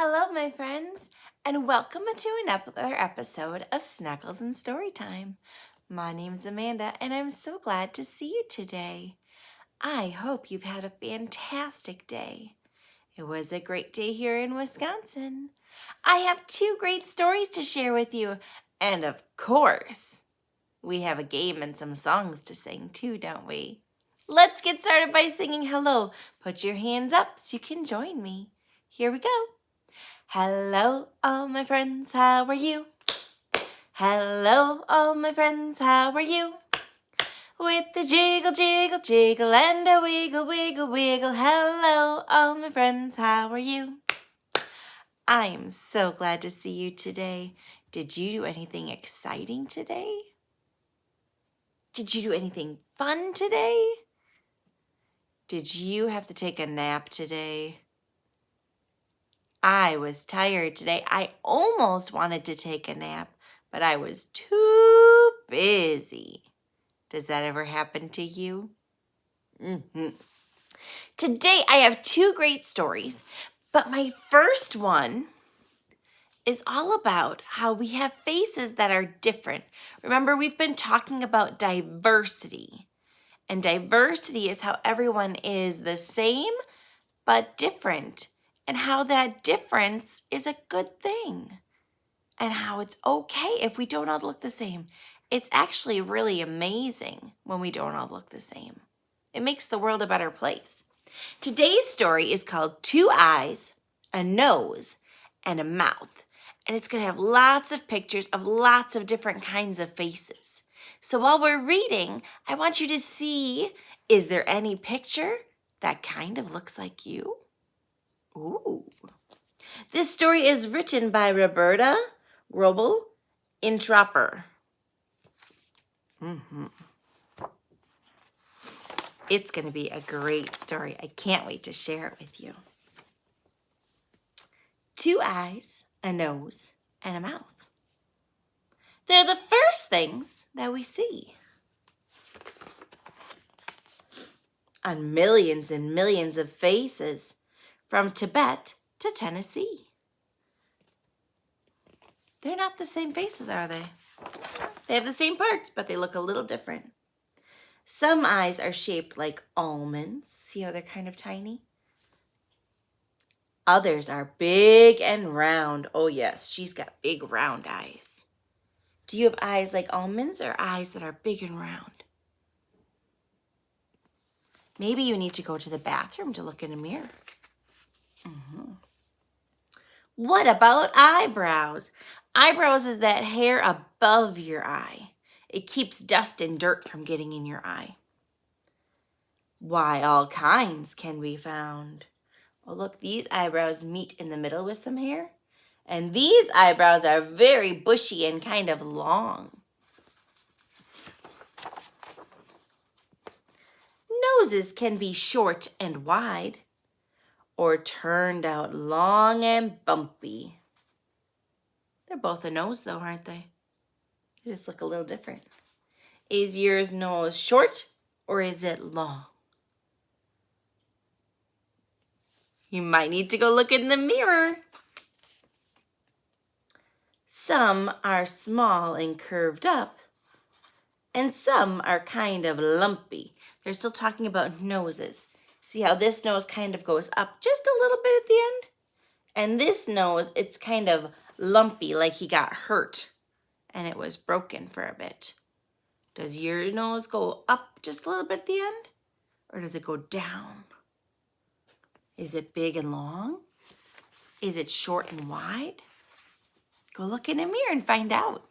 Hello, my friends, and welcome to another episode of Snuggles and Storytime. My name's Amanda, and I'm so glad to see you today. I hope you've had a fantastic day. It was a great day here in Wisconsin. I have two great stories to share with you, and of course, we have a game and some songs to sing too, don't we? Let's get started by singing hello. Put your hands up so you can join me. Here we go. Hello, all my friends, how are you? Hello, all my friends, how are you? With the jiggle, jiggle, jiggle, and a wiggle, wiggle, wiggle. Hello, all my friends, how are you? I am so glad to see you today. Did you do anything exciting today? Did you do anything fun today? Did you have to take a nap today? I was tired today. I almost wanted to take a nap, but I was too busy. Does that ever happen to you? Today I have two great stories, but my first one is all about how we have faces that are different. Remember, we've been talking about diversity, and diversity is how everyone is the same but different, and how that difference is a good thing, and how it's okay if we don't all look the same. It's actually really amazing when we don't all look the same. It makes the world a better place. Today's story is called Two Eyes, a Nose, and a Mouth. And it's going to have lots of pictures of lots of different kinds of faces. So while we're reading, I want you to see, is there any picture that kind of looks like you? Ooh. This story is written by Roberta, Grobel, Intrater. It's going to be a great story. I can't wait to share it with you. Two eyes, a nose, and a mouth. They're the first things that we see. On millions and millions of faces from Tibet to Tennessee. They're not the same faces, are they? They have the same parts, but they look a little different. Some eyes are shaped like almonds. See how they're kind of tiny? Others are big and round. Oh yes, she's got big round eyes. Do you have eyes like almonds or eyes that are big and round? Maybe you need to go to the bathroom to look in a mirror. What about eyebrows? Eyebrows is that hair above your eye. It keeps dust and dirt from getting in your eye. Why, all kinds can be found. Oh, look, these eyebrows meet in the middle with some hair. And these eyebrows are very bushy and kind of long. Noses can be short and wide, or turned out long and bumpy. They're both a nose though, aren't they? They just look a little different. Is yours nose short or is it long? You might need to go look in the mirror. Some are small and curved up, and some are kind of lumpy. They're still talking about noses. See how this nose kind of goes up just a little bit at the end? And this nose, it's kind of lumpy, like he got hurt and it was broken for a bit. Does your nose go up just a little bit at the end? Or does it go down? Is it big and long? Is it short and wide? Go look in a mirror and find out.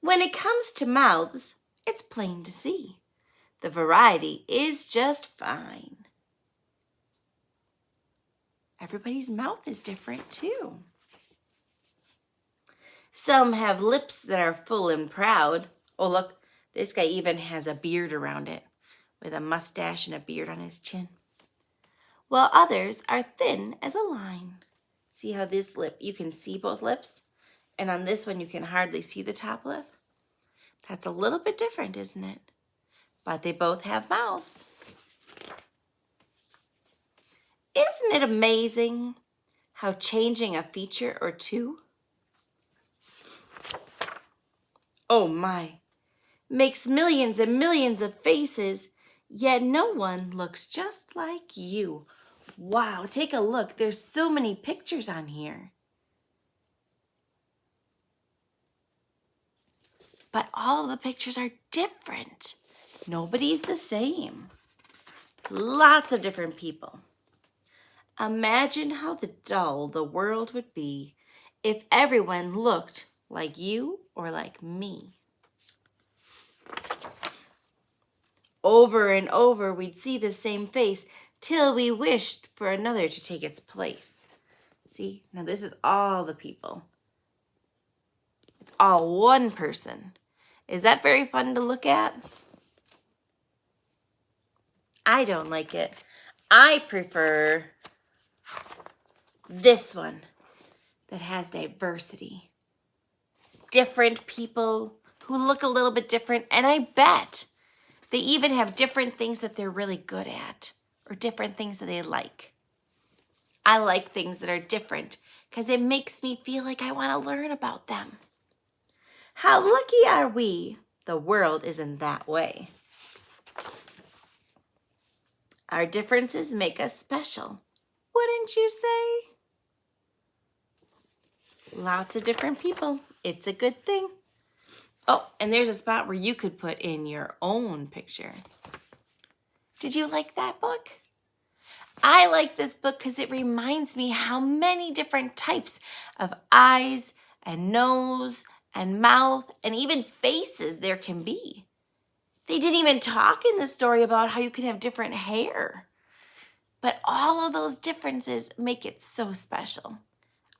When it comes to mouths, it's plain to see. The variety is just fine. Everybody's mouth is different too. Some have lips that are full and proud. Oh, look, this guy even has a beard around it with a mustache and a beard on his chin. While others are thin as a line. See how this lip, you can see both lips? And on this one, you can hardly see the top lip. That's a little bit different, isn't it? But they both have mouths. Isn't it amazing how changing a feature or two, oh my, makes millions and millions of faces, yet no one looks just like you. Wow, take a look. There's so many pictures on here. But all of the pictures are different. Nobody's the same. Lots of different people. Imagine how dull the world would be if everyone looked like you or like me. Over and over, we'd see the same face till we wished for another to take its place. See, now this is all the people. It's all one person. Is that very fun to look at? I don't like it. I prefer this one that has diversity. Different people who look a little bit different, and I bet they even have different things that they're really good at or different things that they like. I like things that are different because it makes me feel like I want to learn about them. How lucky are we? The world isn't that way. Our differences make us special. Wouldn't you say? Lots of different people. It's a good thing. Oh, and there's a spot where you could put in your own picture. Did you like that book? I like this book because it reminds me how many different types of eyes and nose and mouth and even faces there can be. They didn't even talk in the story about how you could have different hair. But all of those differences make it so special.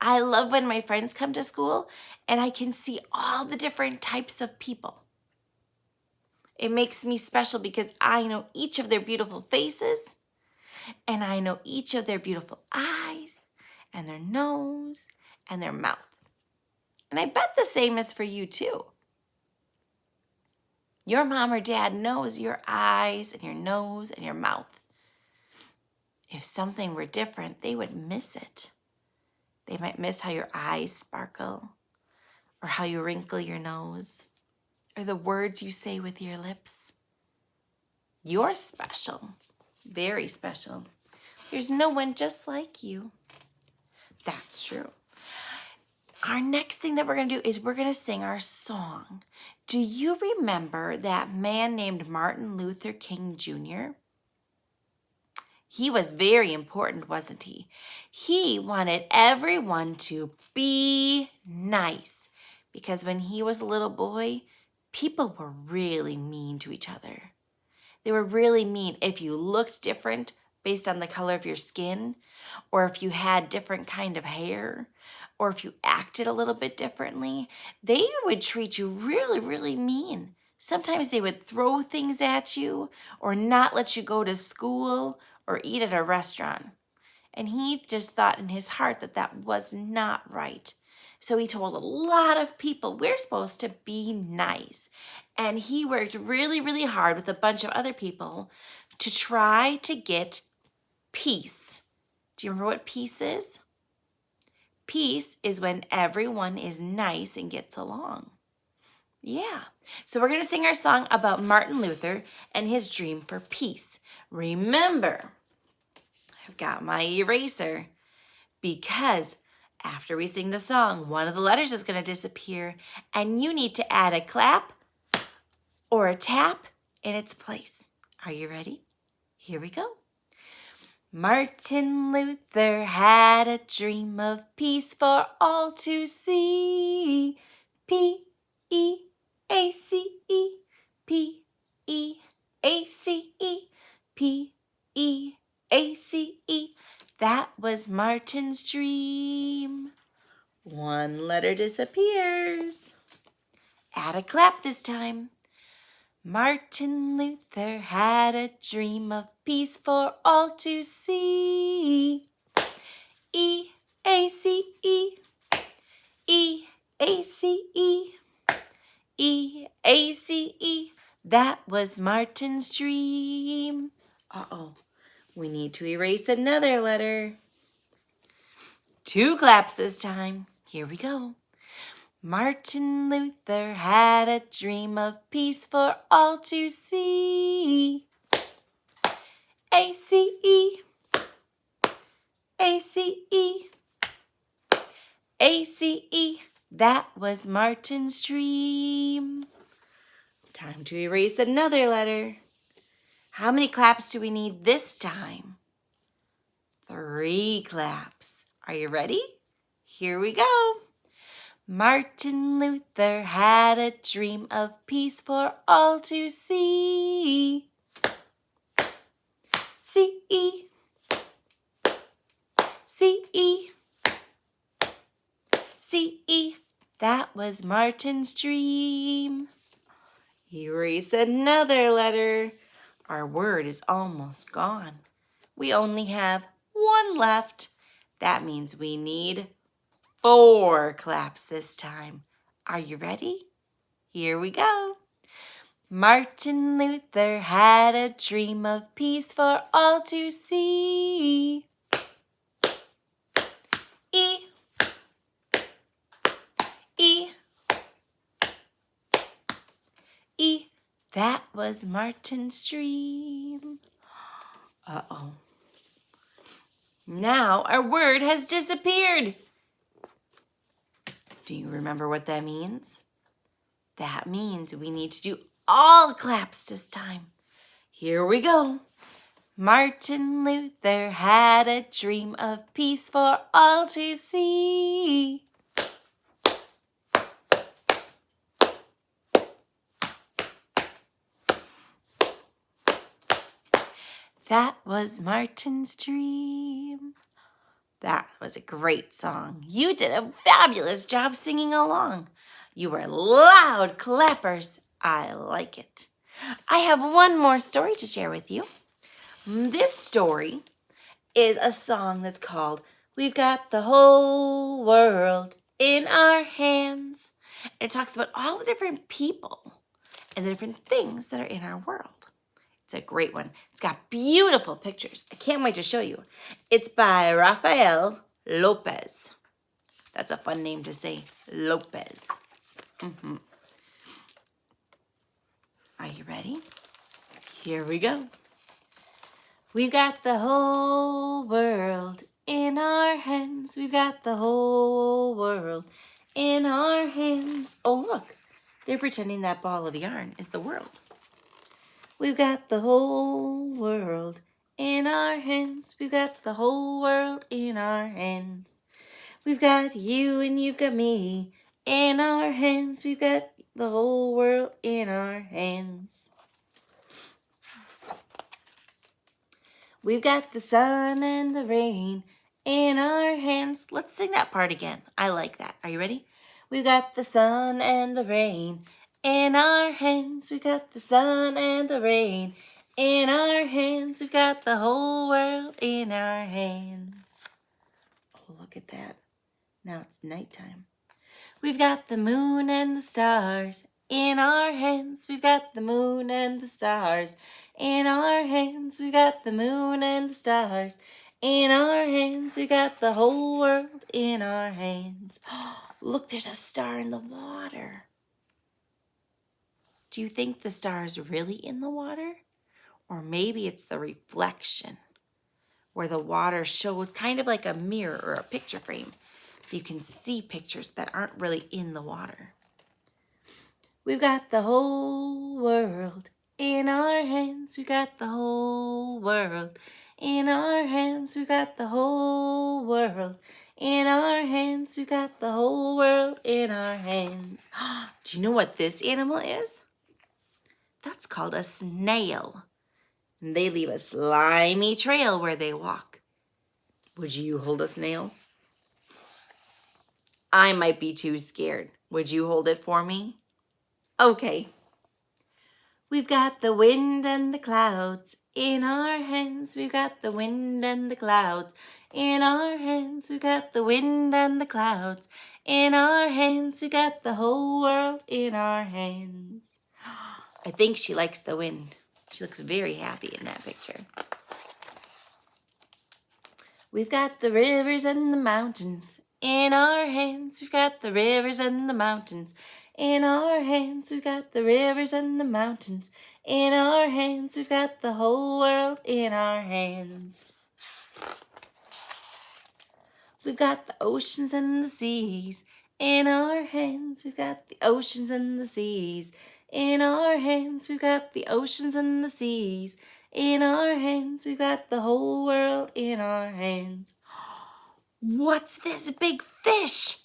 I love when my friends come to school and I can see all the different types of people. It makes me special because I know each of their beautiful faces and I know each of their beautiful eyes and their nose and their mouth. And I bet the same is for you too. Your mom or dad knows your eyes and your nose and your mouth. If something were different, they would miss it. They might miss how your eyes sparkle or how you wrinkle your nose or the words you say with your lips. You're special, very special. There's no one just like you. That's true. Our next thing that we're going to do is we're going to sing our song. Do you remember that man named Martin Luther King Jr.? He was very important, wasn't he? He wanted everyone to be nice because when he was a little boy, people were really mean to each other. They were really mean if you looked different based on the color of your skin, or if you had different kind of hair, or if you acted a little bit differently. They would treat you really, really mean. Sometimes they would throw things at you or not let you go to school or eat at a restaurant. And he just thought in his heart that that was not right. So he told a lot of people, we're supposed to be nice. And he worked really, really hard with a bunch of other people to try to get peace. Do you remember what peace is? Peace is when everyone is nice and gets along. Yeah. So we're going to sing our song about Martin Luther and his dream for peace. Remember, I've got my eraser because after we sing the song, one of the letters is going to disappear and you need to add a clap or a tap in its place. Are you ready? Here we go. Martin Luther had a dream of peace for all to see. P-E-A-C-E, P-E-A-C-E, P-E-A-C-E. That was Martin's dream. One letter disappears. Add a clap this time. Martin Luther had a dream of peace for all to see. E-A-C-E, E-A-C-E, E-A-C-E. That was Martin's dream. Uh-oh, we need to erase another letter. 2 claps this time. Here we go. Martin Luther had a dream of peace for all to see. A-C-E, A-C-E, A-C-E, that was Martin's dream. Time to erase another letter. How many claps do we need this time? 3 claps. Are you ready? Here we go. Martin Luther had a dream of peace for all to see. C-E, C-E, C-E, that was Martin's dream. Erase another letter. Our word is almost gone. We only have 1 left. That means we need 4 claps this time. Are you ready? Here we go. Martin Luther had a dream of peace for all to see. E, E, E, that was Martin's dream. Uh-oh. Now our word has disappeared. Do you remember what that means? That means we need to do all claps this time. Here we go. Martin Luther had a dream of peace for all to see. That was Martin's dream. That was a great song. You did a fabulous job singing along. You were loud clappers. I like it. I have one more story to share with you. This story is a song that's called We've Got the Whole World in Our Hands. And it talks about all the different people and the different things that are in our world. It's a great one. It's got beautiful pictures. I can't wait to show you. It's by Rafael Lopez. That's a fun name to say, Lopez. Are you ready? Here we go. We've got the whole world in our hands. We've got the whole world in our hands. Oh, look. They're pretending that ball of yarn is the world. We've got the whole world in our hands. We've got the whole world in our hands. We've got you and you've got me in our hands. We've got the whole world in our hands. We've got the sun and the rain in our hands. Let's sing that part again. I like that. Are you ready? We've got the sun and the rain in our hands. We've got the sun and the rain in our hands. We've got the whole world in our hands. Oh, look at that. Now it's nighttime. We've got the moon and the stars in our hands. We've got the moon and the stars in our hands. We've got the moon and the stars in our hands. We've got the whole world in our hands. Look, there's a star in the water. Do you think the star is really in the water? Or maybe it's the reflection where the water shows kind of like a mirror or a picture frame. You can see pictures that aren't really in the water. We've got the whole world in our hands. We've got the whole world in our hands. We've got the whole world in our hands. We've got the whole world in our hands. Do you know what this animal is? That's called a snail. And they leave a slimy trail where they walk. Would you hold a snail? I might be too scared. Would you hold it for me? Okay. We've got the wind and the clouds in our hands. We've got the wind and the clouds in our hands. We've got the wind and the clouds in our hands. We've got the whole world in our hands. I think she likes the wind. She looks very happy in that picture. We've got the rivers and the mountains in our hands. We've got the rivers and the mountains in our hands. We've got the rivers and the mountains in our hands. We've got the whole world in our hands. We've got the oceans and the seas in our hands. We've got the oceans and the seas in our hands. We've got the oceans and the seas in our hands. We've got the whole world in our hands. What's this big fish?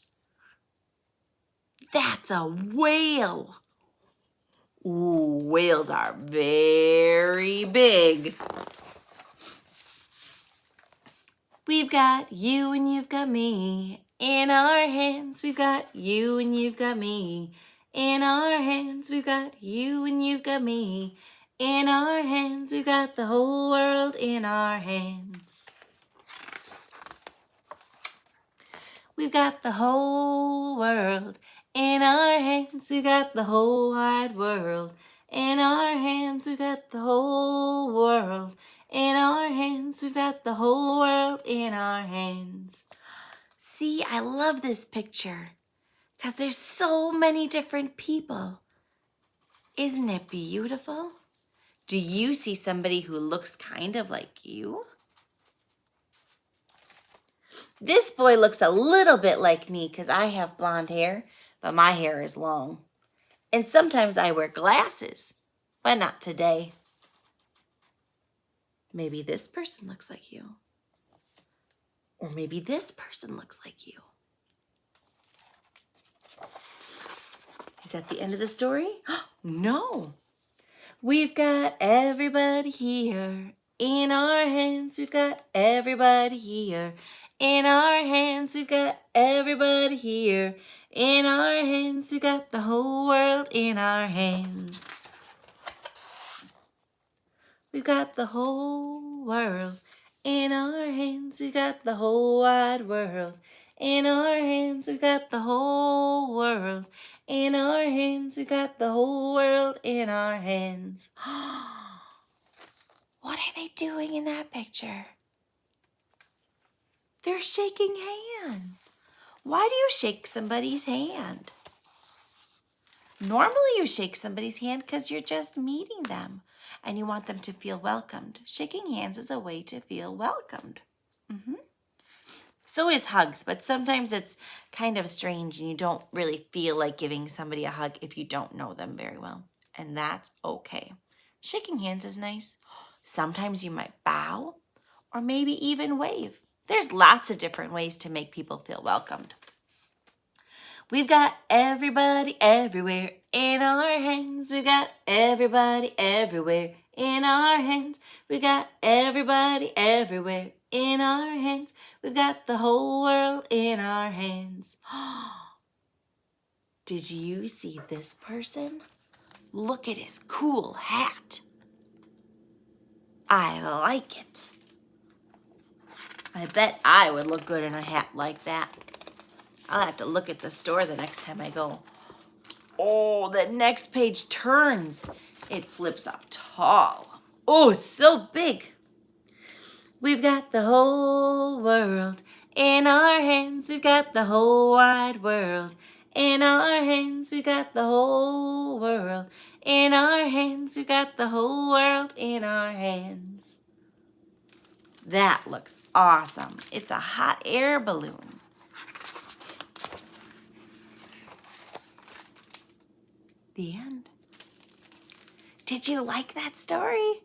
That's a whale. Ooh, whales are very big. We've got you and you've got me in our hands. We've got you and you've got me in our hands. We've got you and you've got me in our hands. We've got the whole world in our hands. We've got the whole world in our hands. We've got the whole wide world in our hands. We've got the whole world in our hands. We've got the whole world in our hands. See, I love this picture because there's so many different people. Isn't it beautiful? Do you see somebody who looks kind of like you? This boy looks a little bit like me because I have blonde hair, but my hair is long. And sometimes I wear glasses, but not today. Maybe this person looks like you. Or maybe this person looks like you. Is that the end of the story? No. We've got everybody here in our hands. We've got everybody here in our hands. We've got everybody here in our hands. We've got the whole world in our hands. We've got the whole world in our hands. We've got the whole wide world in our hands. We've got the whole world in our hands. We've got the whole world in our hands. What are they doing in that picture? They're shaking hands. Why do you shake somebody's hand? Normally you shake somebody's hand because you're just meeting them and you want them to feel welcomed. Shaking hands is a way to feel welcomed. So is hugs, but sometimes it's kind of strange and you don't really feel like giving somebody a hug if you don't know them very well. And that's okay. Shaking hands is nice. Sometimes you might bow or maybe even wave. There's lots of different ways to make people feel welcomed. We've got everybody everywhere in our hands. We've got everybody everywhere in our hands. We got everybody everywhere in our hands. We've got the whole world in our hands. Did you see this person? Look at his cool hat. I like it. I bet I would look good in a hat like that. I'll have to look at the store the next time I go. Oh, the next page turns. It flips up tall. Oh, it's so big. We've got the whole world in our hands. We've got the whole wide world in our hands. We've got the whole world in our hands. We've got the whole world in our hands. That looks awesome. It's a hot air balloon. The end. Did you like that story?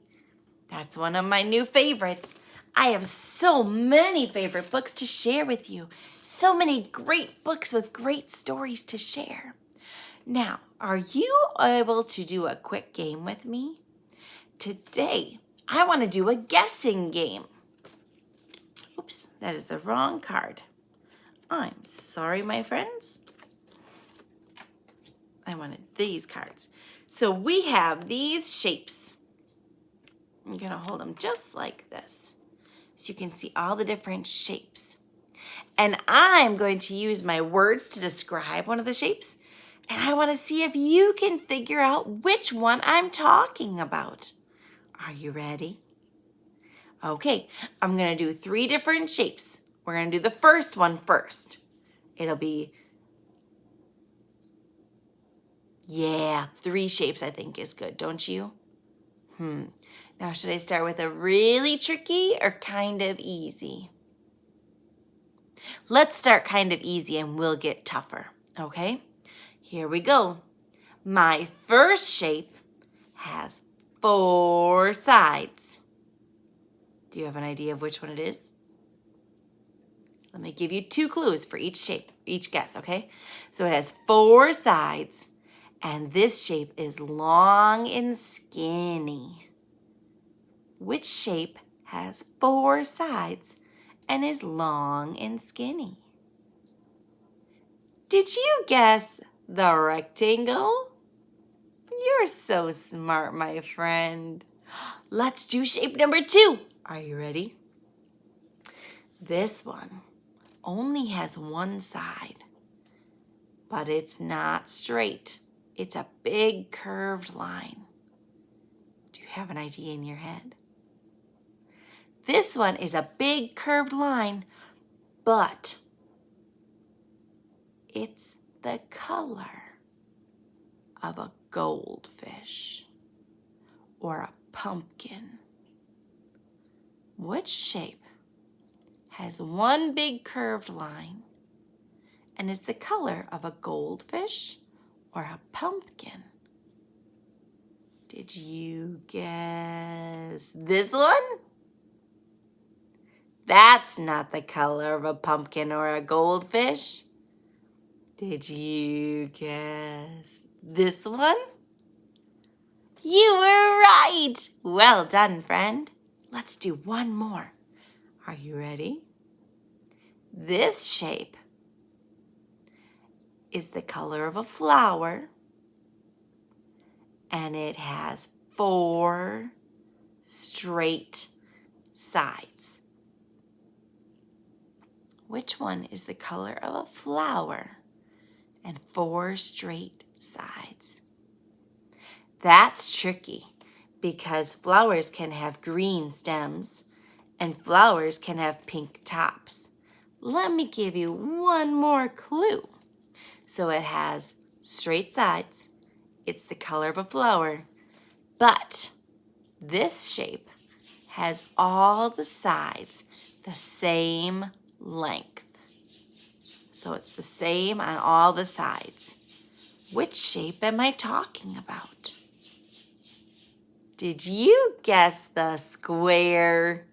That's one of my new favorites. I have so many favorite books to share with you. So many great books with great stories to share. Now, are you able to do a quick game with me? Today, I want to do a guessing game. Oops, that is the wrong card. I'm sorry, my friends. I wanted these cards. So we have these shapes. I'm going to hold them just like this so you can see all the different shapes. And I'm going to use my words to describe one of the shapes. And I want to see if you can figure out which one I'm talking about. Are you ready? Okay, I'm going to do 3 different shapes. We're going to do the first one first. It'll be, 3 shapes I think is good, don't you? Now, should I start with a really tricky or kind of easy? Let's start kind of easy and we'll get tougher, okay? Here we go. My first shape has 4 sides. Do you have an idea of which one it is? Let me give you 2 clues for each shape, each guess, okay? So it has 4 sides, and this shape is long and skinny. Which shape has 4 sides and is long and skinny? Did you guess the rectangle? You're so smart, my friend. Let's do shape number 2. Are you ready? This one only has 1 side, but it's not straight. It's a big curved line. Do you have an idea in your head? This one is a big curved line, but it's the color of a goldfish or a pumpkin. Which shape has 1 big curved line and is the color of a goldfish or a pumpkin? Did you guess this one? That's not the color of a pumpkin or a goldfish. Did you guess this one? You were right. Well done, friend. Let's do one more. Are you ready? This shape is the color of a flower, and it has 4 straight sides. Which one is the color of a flower and 4 straight sides? That's tricky because flowers can have green stems and flowers can have pink tops. Let me give you one more clue. So it has straight sides. It's the color of a flower, but this shape has all the sides the same length. So it's the same on all the sides. Which shape am I talking about? Did you guess the square?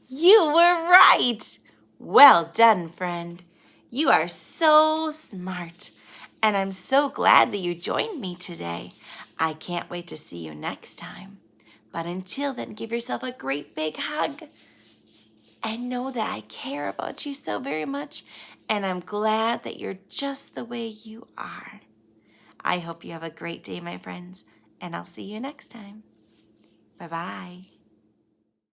You were right. Well done, friend. You are so smart, and I'm so glad that you joined me today. I can't wait to see you next time. But until then, give yourself a great big hug and know that I care about you so very much, and I'm glad that you're just the way you are. I hope you have a great day, my friends, and I'll see you next time. Bye-bye.